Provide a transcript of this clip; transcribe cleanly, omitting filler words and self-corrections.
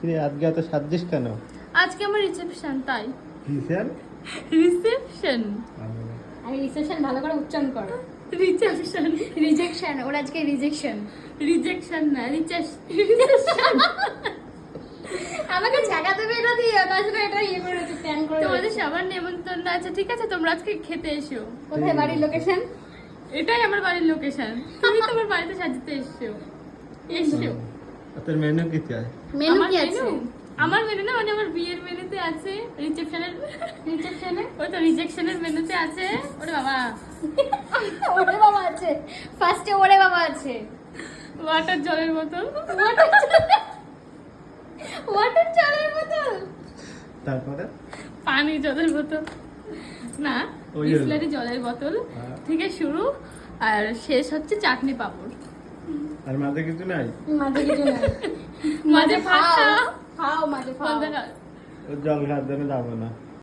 কিরে আজকে এত সাজছিস কেন? আজকে আমার রিসেপশন, তাই কিসের? রিসেপশন। আরে রিসেপশন ভালো করে উচ্চারণ করো। রিসেপশন, রিজেকশন, ওর আজকে রিজেকশন। রিজেকশন না, রিসেপশন। আমাকে জায়গা দেবে এটা দিয়ে, তাছাড়া এটা ইয়ে করে প্ল্যান করে। তোমাদের সবার নেমন্তন্ন আছে, ঠিক আছে? তোমরা আজকে খেতে এসো। কোথায় বাড়ির লোকেশন? এটাই আমার বাড়ির লোকেশন। তুমি তোমার বাড়িতে সাজতে এসছো। এসো। তোর মেনু কি চাই? মেনু আমার কি মেনু? আছে? আমার মেনু না, মানে আমার বিয়ের মেনুতে আছে, রিসেপশনের রিসেপশনে ওই তো রিজেকশনের মেনুতে আছে। ওরে বাবা, ওরে বাবা আছে, ফার্স্টে ওরে বাবা আছে। ওয়াটার জলের বোতল, ওয়াটার জলের বোতল, তারপরে পানি জলের বোতল না, ওই বিসলারি জলের বোতল হ্যাঁ। থেকে শুরু, আর শেষ হচ্ছে চাটনি পাঁপড়। আর মাঝে কিছু নাই? মাঝে কিছু না। মাঝে খাও ফাঁকা খাও, মাঝে খাও। বন্ধ কর। ও জল খাওয়ার জন্য যাবো না।